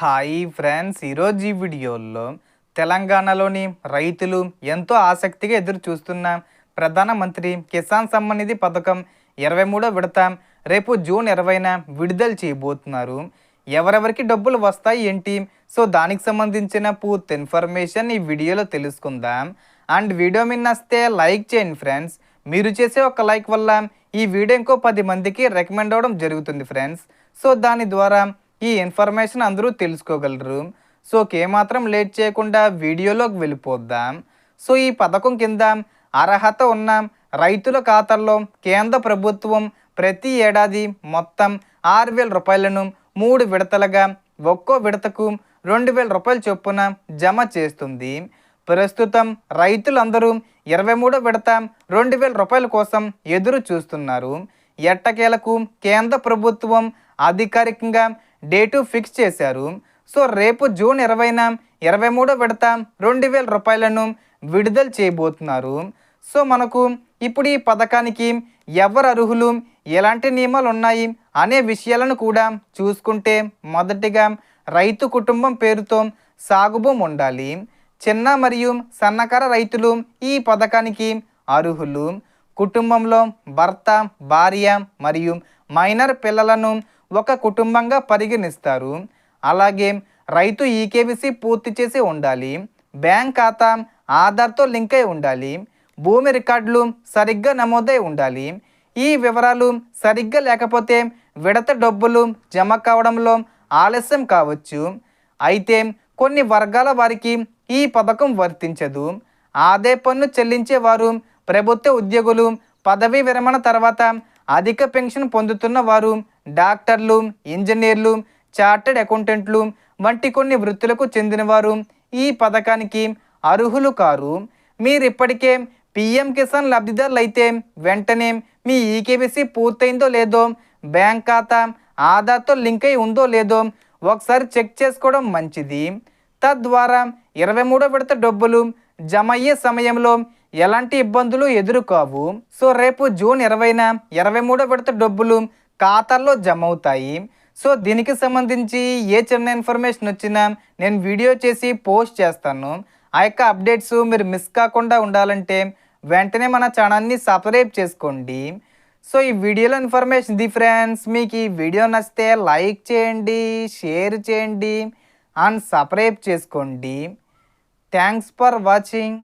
Hi friends, ఈరోజు ఈ వీడియోలో తెలంగాణలోని రైతులు ఎంతో ఆసక్తిగా ఎదురు చూస్తున్న ప్రధానమంత్రి కిసాన్ సమ్మాన్ నిధి పథకం 23వ విడత రేపు జూన్ 20న విడుదల చేయబోతున్నారు. ఎవరెవరికి డబ్బులు వస్తాయి ఏంటి, సో దానికి సంబంధించిన పూర్తి ఇన్ఫర్మేషన్ ఈ వీడియోలో తెలుసుకుందాం. అండ్ వీడియో మీద నచ్చితే లైక్ చేయండి ఫ్రెండ్స్. మీరు చేసే ఒక లైక్ వల్ల ఈ వీడియో ఇంకో 10 మందికి రికమెండ్ అవ్వడం జరుగుతుంది ఫ్రెండ్స్. సో దాని ద్వారా ఈ ఇన్ఫర్మేషన్ అందరూ తెలుసుకోగలరు. సో ఏమాత్రం లేట్ చేయకుండా వీడియోలోకి వెళ్ళిపోద్దాం. సో ఈ పథకం కింద అర్హత ఉన్న రైతుల ఖాతాల్లో కేంద్ర ప్రభుత్వం ప్రతి ఏడాది మొత్తం 6,000 రూపాయలను 3 విడతలుగా ఒక్కో విడతకు 2,000 రూపాయల చొప్పున జమ చేస్తుంది. ప్రస్తుతం రైతులందరూ 23వ విడత 2,000 రూపాయల కోసం ఎదురు చూస్తున్నారు. ఎట్టకేలకు కేంద్ర ప్రభుత్వం అధికారికంగా డేటు ఫిక్స్ చేశారు. సో రేపు జూన్ 20న 23వ విడత 2,000 రూపాయలను విడుదల చేయబోతున్నారు. సో మనకు ఇప్పుడు ఈ పథకానికి ఎవరు అర్హులు, ఎలాంటి నియమాలు ఉన్నాయి అనే విషయాలను కూడా చూసుకుంటే, మొదటిగా రైతు కుటుంబం పేరుతో సాగు భూమి ఉండాలి. చిన్న మరియు సన్నకారు రైతులు ఈ పథకానికి అర్హులు. కుటుంబంలో భర్త, భార్య మరియు మైనర్ పిల్లలను ఒక కుటుంబంగా పరిగణిస్తారు. అలాగే రైతు ఈకేవీసీ పూర్తి చేసి ఉండాలి. బ్యాంక్ ఖాతా ఆధార్తో లింక్ అయి ఉండాలి. భూమి రికార్డులు సరిగ్గా నమోదై ఉండాలి. ఈ వివరాలు సరిగ్గా లేకపోతే విడత డబ్బులు జమ కావడంలో ఆలస్యం కావచ్చు. అయితే కొన్ని వర్గాల వారికి ఈ పథకం వర్తించదు. ఆదాయ పన్ను చెల్లించేవారు, ప్రభుత్వ ఉద్యోగులు, పదవీ విరమణ తర్వాత అధిక పెన్షన్ పొందుతున్న వారు, డాక్టర్లు, ఇంజనీర్లు, చార్టెడ్ అకౌంటెంట్లు వంటి కొన్ని వృత్తులకు చెందినవారు ఈ పథకానికి అర్హులు కారు. మీరు ఇప్పటికే పిఎం కిసాన్ లబ్ధిదారులు అయితే వెంటనే మీ ఈకేవీసీ పూర్తయిందో లేదో, బ్యాంక్ ఖాతా ఆధార్తో లింక్ అయి ఉందో లేదో ఒకసారి చెక్ చేసుకోవడం మంచిది. తద్వారా 23వ విడత డబ్బులు జమ అయ్యే సమయంలో ఎలాంటి ఇబ్బందులు ఎదురుకావు. సో రేపు జూన్ 20న 23వ విడత డబ్బులు ఖాతాల్లో జమ అవుతాయి. సో దీనికి సంబంధించి ఏ చిన్న ఇన్ఫర్మేషన్ వచ్చినా నేను వీడియో చేసి పోస్ట్ చేస్తాను. ఆ యొక్క అప్డేట్స్ మీరు మిస్ కాకుండా ఉండాలంటే వెంటనే మన ఛానల్ని సబ్స్క్రైబ్ చేసుకోండి. సో ఈ వీడియోలో ఇన్ఫర్మేషన్ ఇది ఫ్రెండ్స్. మీకు ఈ వీడియో నచ్చితే లైక్ చేయండి, షేర్ చేయండి అండ్ సబ్స్క్రైబ్ చేసుకోండి. Thanks for watching.